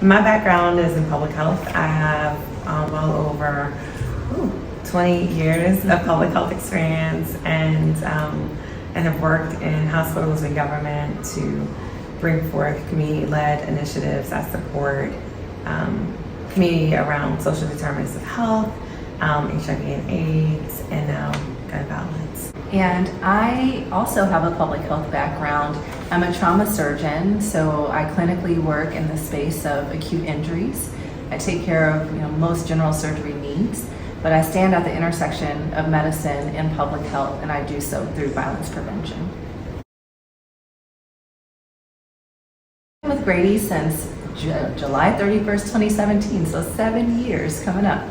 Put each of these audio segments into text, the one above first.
My background is in public health. I have well over 20 years of public health experience and have worked in hospitals and government to bring forth community-led initiatives that support community around social determinants of health, HIV and AIDS, and now gun violence. And I also have a public health background. I'm a trauma surgeon, so I clinically work in the space of acute injuries. I take care of most general surgery needs, but I stand at the intersection of medicine and public health, and I do so through violence prevention. I've been with Grady since July 31st, 2017, so 7 years coming up.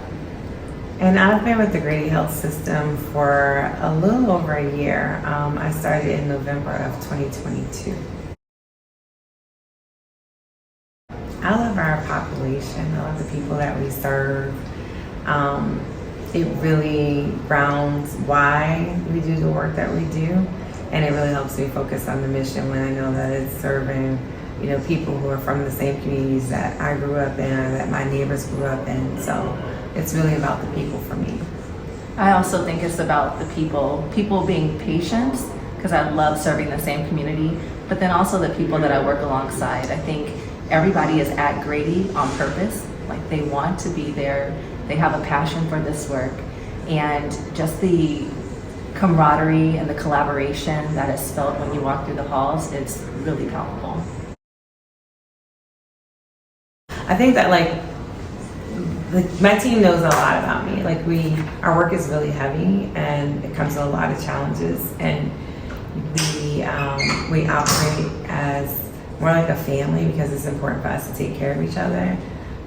And I've been with the Grady Health System for a little over a year. I started in November of 2022. I love our population. I love the people that we serve. It really grounds why we do the work that we do, and it really helps me focus on the mission when I know that it's serving people who are from the same communities that I grew up in or that my neighbors grew up in. So it's really about the people for me. I also think it's about the people being patient, because I love serving the same community, but then also the people that I work alongside. I think everybody is at Grady on purpose, like they want to be there, they have a passion for this work, and just the camaraderie and the collaboration that is felt when you walk through the halls, it's really palpable. I think that my team knows a lot about me. Our work is really heavy and it comes with a lot of challenges, and we operate as more like a family because it's important for us to take care of each other.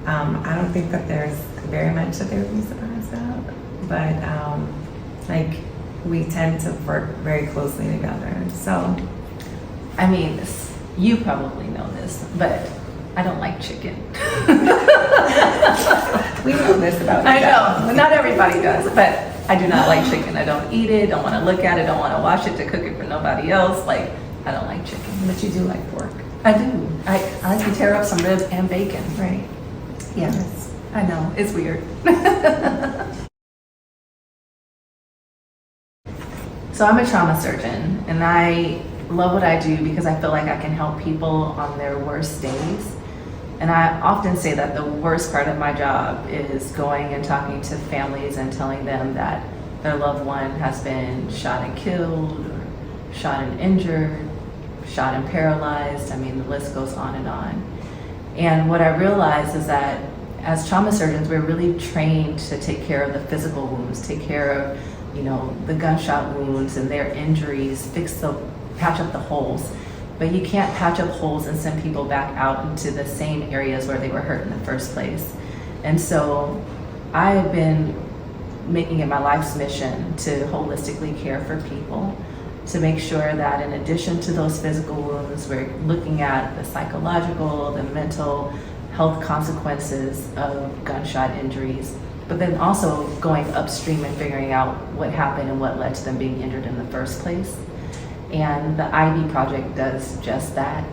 I don't think that there's very much that they would be surprised about, but we tend to work very closely together. So, I mean, you probably know this, but I don't like chicken. We know this about you. I know, not everybody does, but I do not like chicken. I don't eat it, don't want to look at it, don't want to wash it to cook it for nobody else. I don't like chicken. But you do like pork. I do. I like to tear up some ribs and bacon. Right. Yeah, Yes. I know, it's weird. So I'm a trauma surgeon, and I love what I do because I feel like I can help people on their worst days. And I often say that the worst part of my job is going and talking to families and telling them that their loved one has been shot and killed, or shot and injured, shot and paralyzed. I mean, the list goes on and on. And what I realize is that as trauma surgeons, we're really trained to take care of the physical wounds, take care of, the gunshot wounds and their injuries, patch up the holes. But you can't patch up holes and send people back out into the same areas where they were hurt in the first place. And so I have been making it my life's mission to holistically care for people, to make sure that in addition to those physical wounds, we're looking at the psychological, the mental health consequences of gunshot injuries, but then also going upstream and figuring out what happened and what led to them being injured in the first place. And the IVYY project does just that.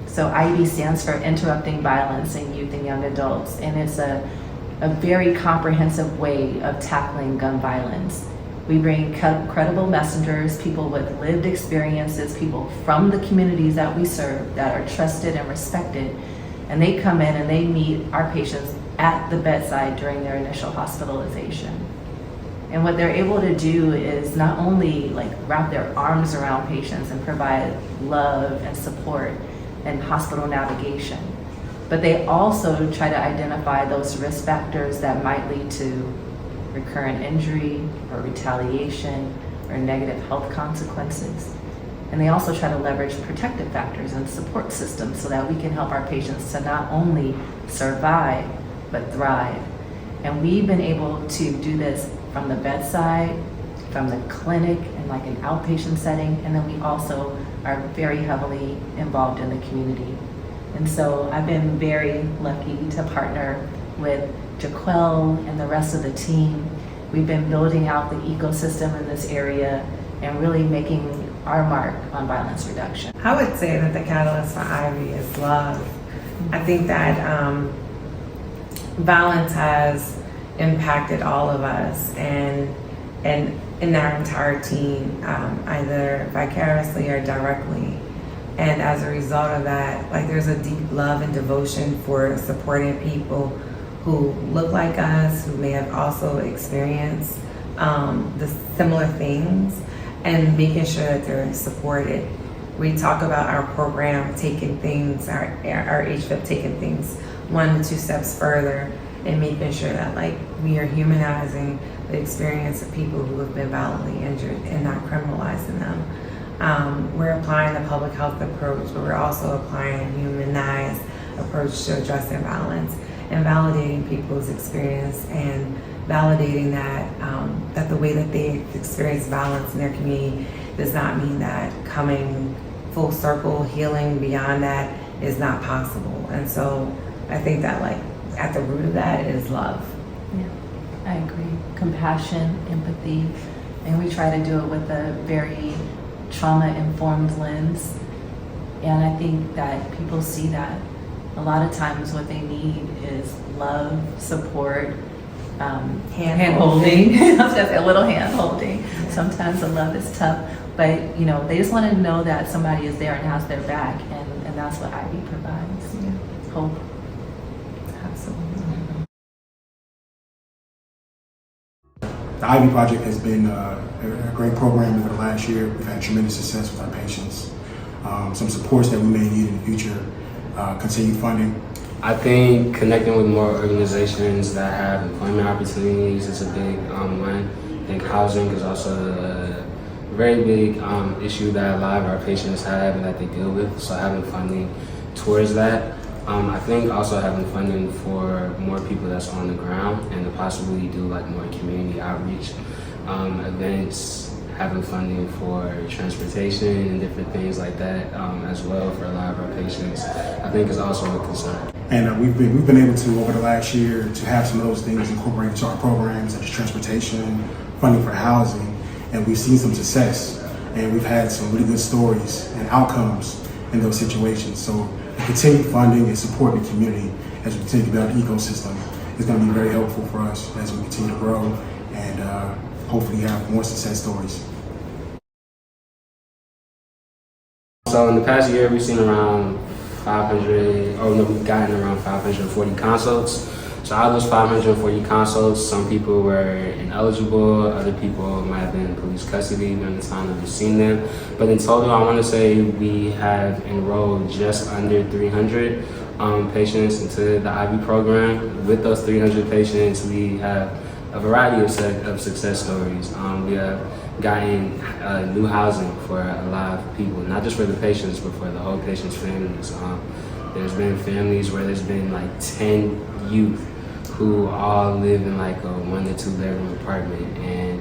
So IVYY stands for Interrupting Violence in Youth and Young Adults, and it's a very comprehensive way of tackling gun violence. We bring credible messengers, people with lived experiences, people from the communities that we serve that are trusted and respected, and they come in and they meet our patients at the bedside during their initial hospitalization. And what they're able to do is not only wrap their arms around patients and provide love and support and hospital navigation, but they also try to identify those risk factors that might lead to recurrent injury or retaliation or negative health consequences. And they also try to leverage protective factors and support systems so that we can help our patients to not only survive, but thrive. And we've been able to do this from the bedside, from the clinic in an outpatient setting, and then we also are very heavily involved in the community. And so I've been very lucky to partner with Jaquel and the rest of the team. We've been building out the ecosystem in this area and really making our mark on violence reduction. I would say that the catalyst for IVYY is love. I think that violence has impacted all of us and in our entire team, either vicariously or directly. And as a result of that, like, there's a deep love and devotion for supporting people who look like us, who may have also experienced the similar things, and making sure that they're supported. We talk about our program taking things, our HVIP taking things 1 to 2 steps further, and making sure that, like, we are humanizing the experience of people who have been violently injured and not criminalizing them. We're applying the public health approach, but we're also applying a humanized approach to addressing violence and validating people's experience and validating that that the way that they experience violence in their community does not mean that coming full circle, healing beyond that is not possible. And so I think that, like, at the root of that is love. Yeah, I agree. Compassion, empathy, and we try to do it with a very trauma-informed lens. And I think that people see that. A lot of times what they need is love, support, hand-holding. I was gonna say a little hand-holding. Sometimes the love is tough, but, you know, they just want to know that somebody is there and has their back, and that's what IVY provides. Yeah. Hope. Absolutely. The IVY Project has been a great program over the last year. We've had tremendous success with our patients. Some supports that we may need in the future, continued funding. I think connecting with more organizations that have employment opportunities is a big one. I think housing is also a very big issue that a lot of our patients have and that they deal with. So having funding towards that. I think also having funding for more people that's on the ground and to possibly do, like, more community outreach events, having funding for transportation and different things like that as well for a lot of our patients, I think is also a concern. And we've been able to, over the last year, to have some of those things incorporated into our programs, such as transportation, funding for housing, and we've seen some success. And we've had some really good stories and outcomes in those situations. So continued funding and supporting the community as we continue to build an ecosystem is going to be very helpful for us as we continue to grow and hopefully have more success stories. So in the past year, we've seen around we've gotten around 540 consults. So out of those 540 consults, some people were ineligible, other people might have been in police custody during the time that we've seen them. But in total, I want to say we have enrolled just under 300 patients into the IVY program. With those 300 patients, we have a variety of success stories. We have gotten new housing for a lot of people, not just for the patients, but for the whole patient's families. There's been families where there's been like 10 youth who all live in like a 1 to 2 bedroom apartment, and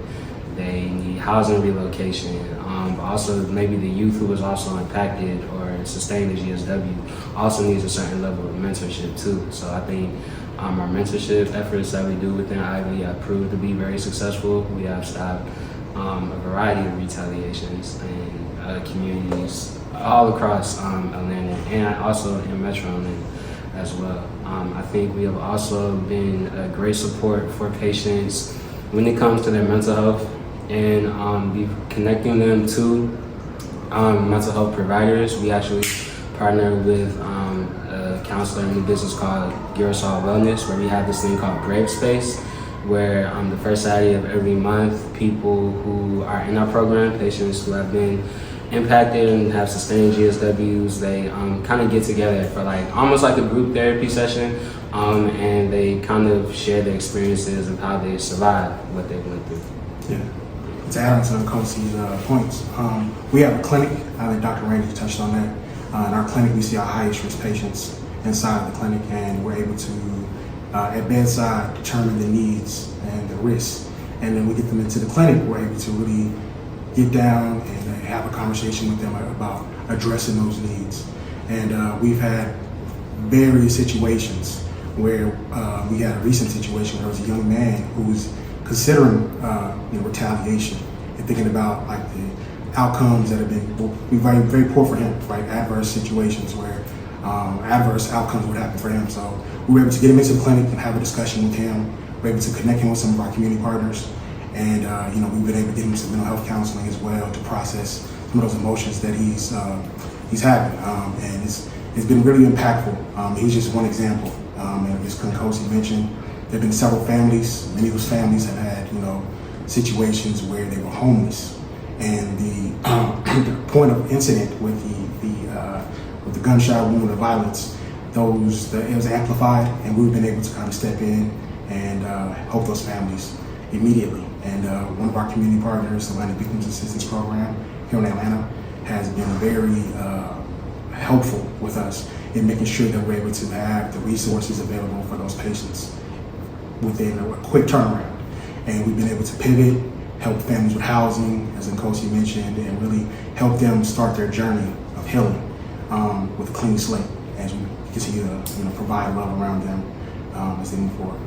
they need housing relocation. But also maybe the youth who was also impacted or sustained a GSW also needs a certain level of mentorship too. So I think our mentorship efforts that we do within IVY have proved to be very successful. We have stopped a variety of retaliations in communities all across Atlanta and also in Metro Atlanta as well. I think we have also been a great support for patients when it comes to their mental health, and be connecting them to mental health providers. We actually partner with a counselor in the business called Girasol Wellness, where we have this thing called Brave Space, where the first Saturday of every month, people who are in our program, patients who have been impacted and have sustained GSWs, they kind of get together for like almost like a group therapy session, and they kind of share their experiences of how they survived what they went through. Yeah. To add on to Kosey's points, we have a clinic. I think Dr. Randy touched on that. In our clinic, we see our highest risk patients inside the clinic, and we're able to, at bedside, determine the needs and the risks. And then we get them into the clinic, we're able to really get down and have a conversation with them about addressing those needs. And we've had various situations where we had a recent situation where there was a young man who was considering retaliation and thinking about like the outcomes that have been very, very poor for him, right? Adverse situations where adverse outcomes would happen for him. So we were able to get him into the clinic and have a discussion with him. We were able to connect him with some of our community partners. And we've been able to get him some mental health counseling as well to process some of those emotions that he's having. And it's been really impactful. He's just one example. And as Kosi mentioned, there have been several families. Many of those families have had, situations where they were homeless. And the point of incident with the gunshot wound, the violence, it was amplified, and we've been able to kind of step in and help those families immediately. And one of our community partners, the Atlanta Victims Assistance Program here in Atlanta, has been very helpful with us in making sure that we're able to have the resources available for those patients within a quick turnaround. And we've been able to pivot, help families with housing, as Nkosi mentioned, and really help them start their journey of healing with a clean slate as we continue to provide love around them as they move forward.